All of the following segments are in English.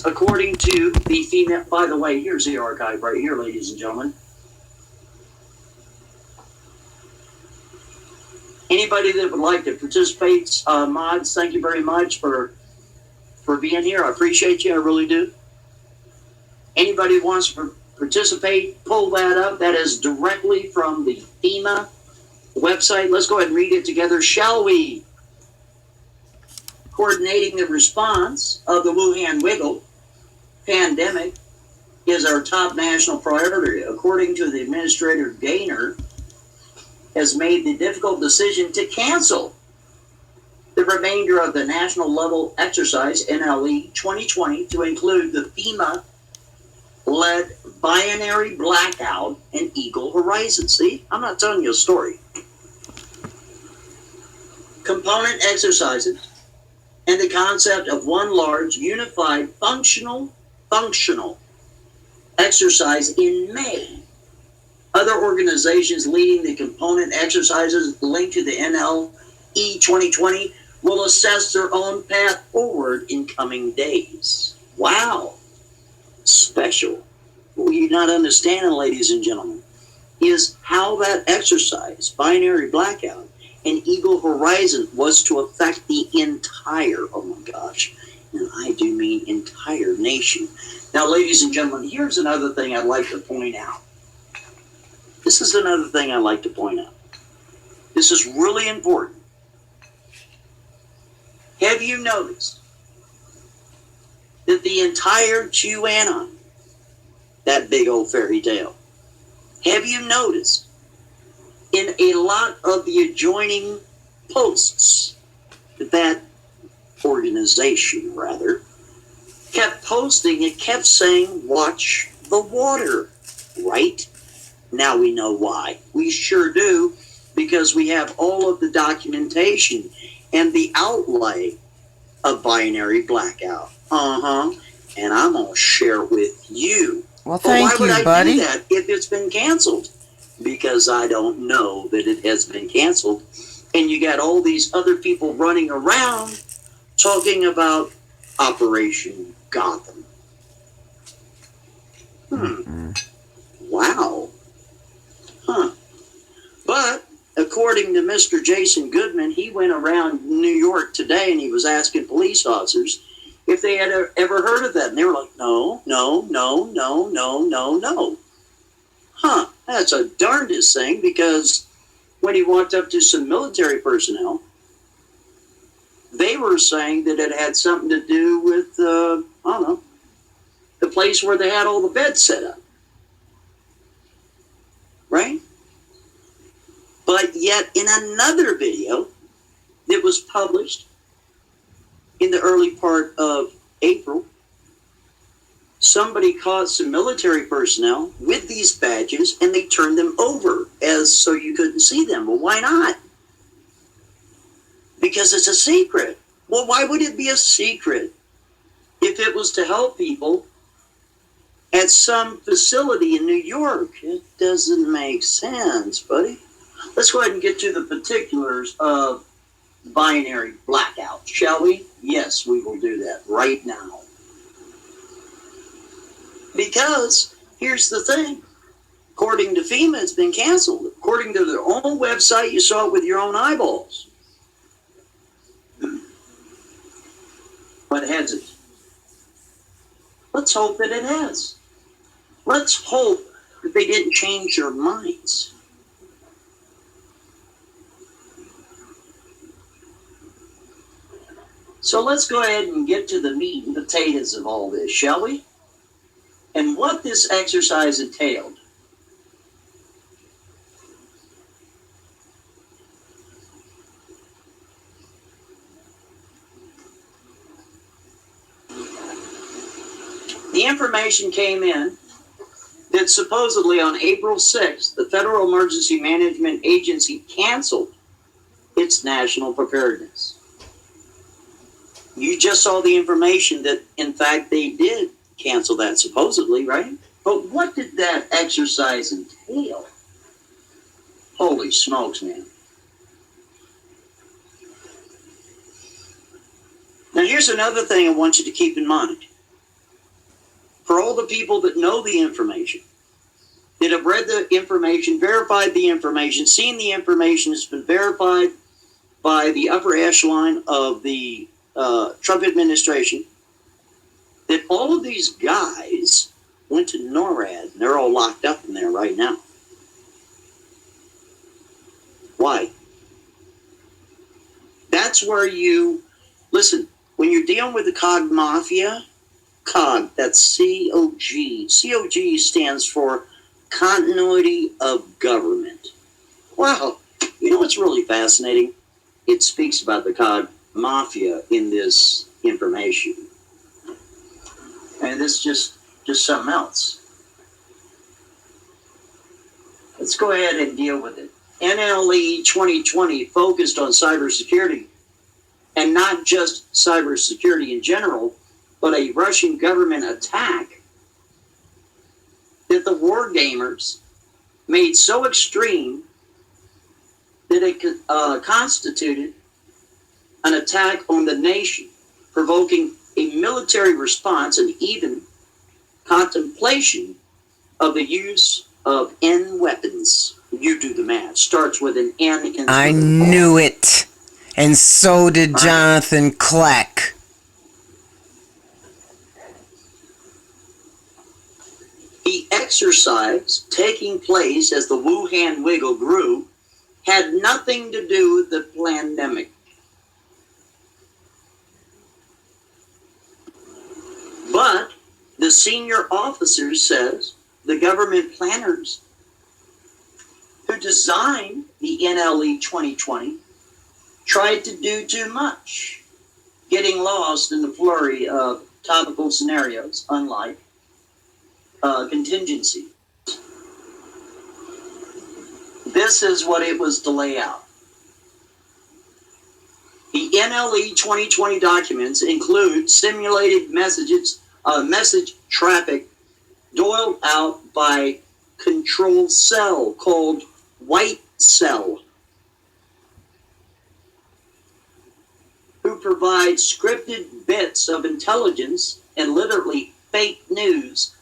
according to the female, by the way, here's the archive right here, ladies and gentlemen. Anybody that would like to participate, mods, thank you very much for being here. I appreciate you, I really do. Anybody who wants to participate, pull that up. That is directly from the FEMA website. Let's go ahead and read it together, shall we? Coordinating the response of the Wuhan Wiggle pandemic is our top national priority. According to the Administrator Gaynor, has made the difficult decision to cancel the remainder of the national level exercise NLE 2020 to include the FEMA-led binary blackout and Eagle Horizon. See, I'm not telling you a story. Component exercises and the concept of one large, unified, functional exercise in May. Other organizations leading the component exercises linked to the NLE 2020 will assess their own path forward in coming days. Wow. Special. What you're not understanding, ladies and gentlemen, is how that exercise, binary blackout, and Eagle Horizon was to affect the entire, oh my gosh, and I do mean entire nation. Now, ladies and gentlemen, here's another thing I'd like to point out. This is another thing I'd like to point out. This is really important. Have you noticed that the entire QAnon, that big old fairy tale, have you noticed in a lot of the adjoining posts that organization, rather, kept posting, it kept saying, watch the water, right? Now we know why. We sure do, because we have all of the documentation and the outlay of binary blackout. And I'm going to share it with you. Well, thank you, buddy. Why would I do that if it's been canceled? Because I don't know that it has been canceled. And you got all these other people running around talking about Operation Gotham. Wow. But according to Mr. Jason Goodman, he went around New York today and he was asking police officers if they had ever heard of that. And they were like, no. That's a darndest thing, because when he walked up to some military personnel, they were saying that it had something to do with, I don't know, the place where they had all the beds set up. Right? But yet in another video that was published in the early part of April, somebody caught some military personnel with these badges and they turned them over as so you couldn't see them. Well, why not? Because it's a secret. Well, why would it be a secret if it was to help people at some facility in New York? It doesn't make sense, buddy. Let's go ahead and get to the particulars of binary blackout, shall we? Yes, we will do that right now. Because here's the thing. According to FEMA, it's been canceled. According to their own website, you saw it with your own eyeballs. But has it? Let's hope that it has. Let's hope that they didn't change their minds. So let's go ahead and get to the meat and potatoes of all this, shall we? And what this exercise entailed. The information came in that supposedly on April 6th, the Federal Emergency Management Agency canceled its national preparedness. You just saw the information that, in fact, they did cancel that, supposedly, right? But what did that exercise entail? Holy smokes, man. Now, here's another thing I want you to keep in mind. for all the people that know the information, that have read the information, verified the information, seen the information has been verified by the upper echelon of the Trump administration, that all of these guys went to NORAD, and they're all locked up in there right now. Why? That's where you, listen, when you're dealing with the COG Mafia, COG, that's COG. COG stands for Continuity of Government. Wow. You know what's really fascinating? It speaks about the COG Mafia in this information. And this is just something else. Let's go ahead and deal with it. NLE 2020 focused on cybersecurity, and not just cybersecurity in general, but a Russian government attack that the war gamers made so extreme that it constituted an attack on the nation, provoking a military response and even contemplation of the use of N weapons. You do the math. Starts with an N. I knew it. And so did Jonathan Kleck. The exercise taking place as the Wuhan Wiggle grew had nothing to do with the pandemic. But the senior officer says the government planners who designed the NLE 2020 tried to do too much, getting lost in the flurry of topical scenarios, unlike contingency. This is what it was to lay out. The NLE 2020 documents include simulated message traffic doled out by control cell called White Cell, who provide scripted bits of intelligence and literally fake news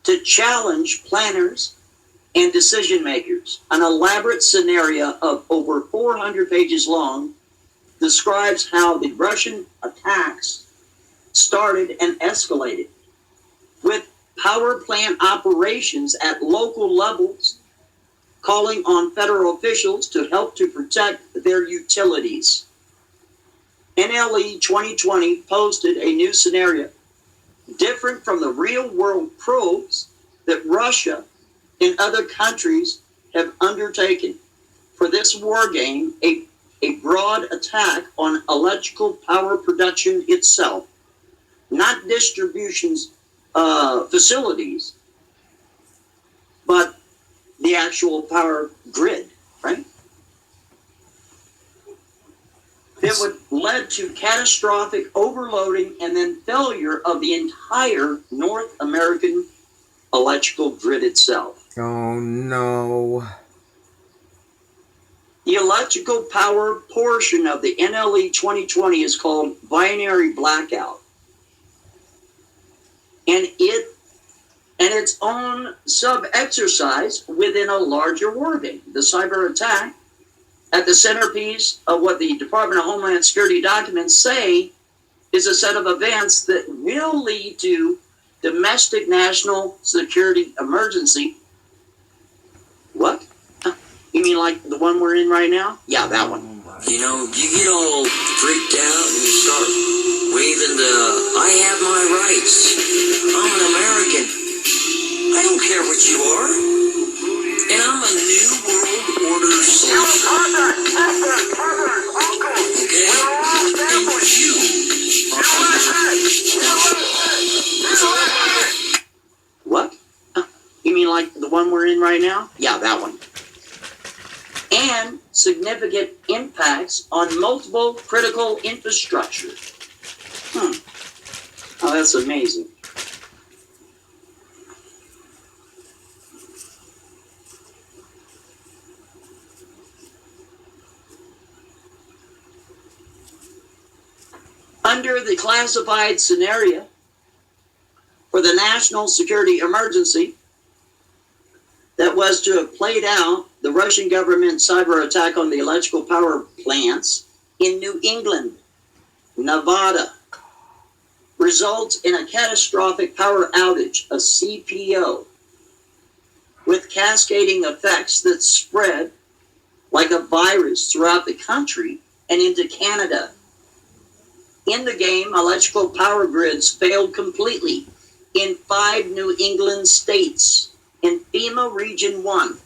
to challenge planners and decision makers. An elaborate scenario of over 400 pages long describes how the Russian attacks started and escalated, with power plant operations at local levels calling on federal officials to help to protect their utilities. NLE 2020 posted a new scenario different from the real-world probes that Russia and other countries have undertaken for this war game, a broad attack on electrical power production itself, not distributions facilities, but the actual power grid, right? It would lead to catastrophic overloading and then failure of the entire North American electrical grid itself. Oh no. The electrical power portion of the NLE 2020 is called binary blackout. And its own sub-exercise within a larger war game. The cyber attack at the centerpiece of what the Department of Homeland Security documents say is a set of events that will lead to domestic national security emergency. What? You mean like the one we're in right now? Yeah, that one. You know, you get all freaked out and you start waving the I have my rights. I'm an American. I don't care what you are. And I'm a new world order soldier. Okay? And you are What? You mean like the one we're in right now? Yeah, that one. And significant impacts on multiple critical infrastructure. Oh, that's amazing. Under the classified scenario, for for the national security emergency that was to have played out the Russian government cyber attack on the electrical power plants in New England, Nevada, results in a catastrophic power outage, a CPO, with cascading effects that spread like a virus throughout the country and into Canada. In the game, electrical power grids failed completely in 5 New England states in FEMA Region 1,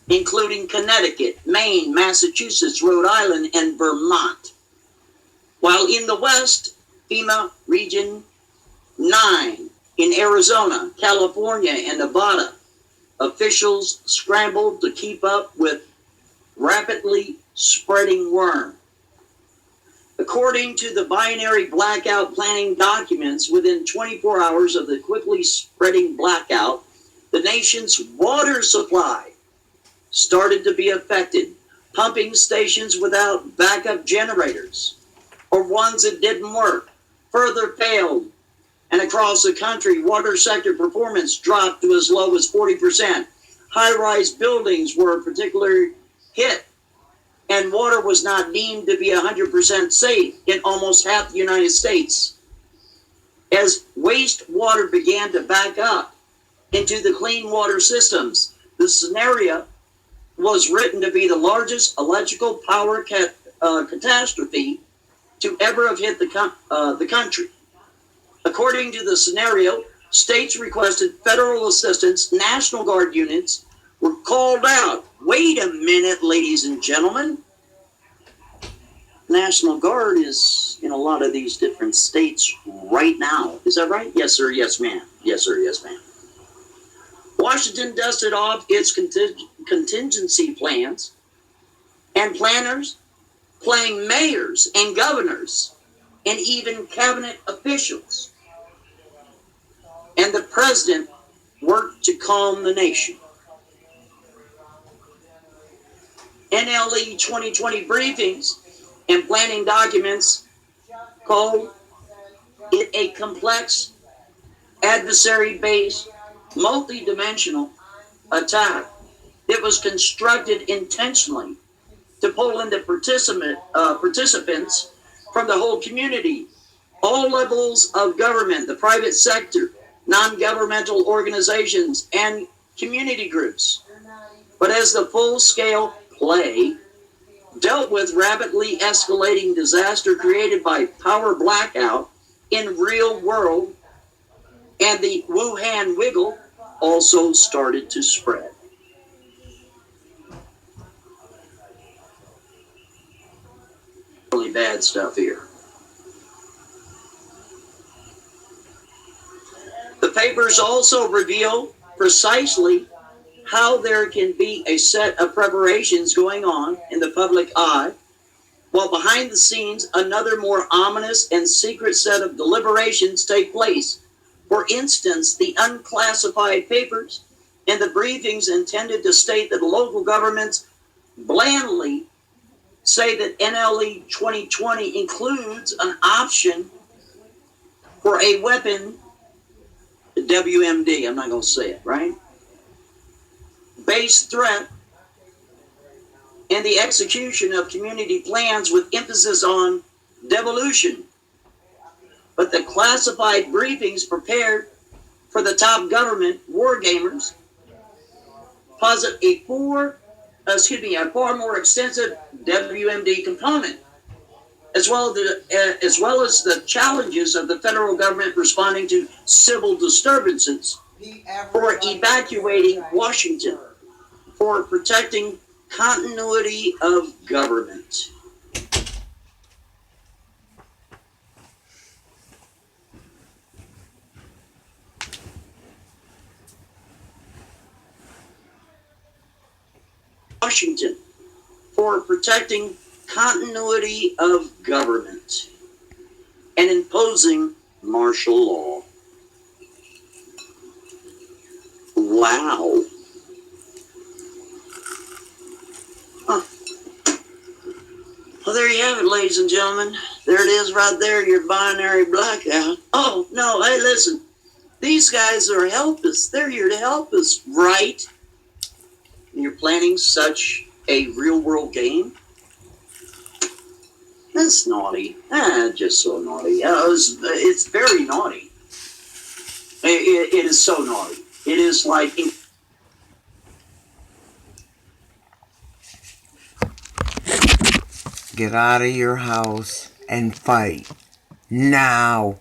including Connecticut, Maine, Massachusetts, Rhode Island, and Vermont. While in the West, FEMA Region 9 in Arizona, California, and Nevada, officials scrambled to keep up with rapidly spreading worm. According to the binary blackout planning documents, within 24 hours of the quickly spreading blackout, the nation's water supply started to be affected. Pumping stations without backup generators, or ones that didn't work, further failed. And across the country, water sector performance dropped to as low as 40%. High-rise buildings were particularly hit, and water was not deemed to be 100% safe in almost half the United States. As wastewater began to back up into the clean water systems, the scenario was written to be the largest electrical power catastrophe to ever have hit the country. According to the scenario, states requested federal assistance, National Guard units were called out. Wait a minute, ladies and gentlemen. National Guard is in a lot of these different states right now. Is that right? Yes, sir. Yes, ma'am. Yes, sir. Yes, ma'am. Washington dusted off its contingency plans, and planners playing mayors and governors and even cabinet officials. And the president worked to calm the nation. NLE 2020 briefings and planning documents called it a complex, adversary-based, multi-dimensional attack. It was constructed intentionally to pull into participants from the whole community, all levels of government, the private sector, non-governmental organizations, and community groups. But as the full-scale play dealt with rapidly escalating disaster created by power blackout in real world, and the Wuhan wiggle also started to spread. Really bad stuff here. The papers also reveal precisely how there can be a set of preparations going on in the public eye, while behind the scenes another more ominous and secret set of deliberations take place. For instance, the unclassified papers and the briefings intended to state that local governments blandly say that NLE 2020 includes an option for a weapon, WMD, I'm not going to say it, right? Based threat and the execution of community plans with emphasis on devolution. But the classified briefings prepared for the top government war gamers posit a far more extensive WMD component, as well as the challenges of the federal government responding to civil disturbances, for evacuating Washington, for protecting continuity of government. Washington, for protecting continuity of government and imposing martial law. Wow. Huh. Well, there you have it, ladies and gentlemen. There it is right there, your binary blackout. Oh, no, hey, listen. These guys are help us. They're here to help us, right? And you're planning such a real world game? That's naughty. Just so naughty. It's very naughty. It is so naughty. It is like... Get out of your house and fight. Now.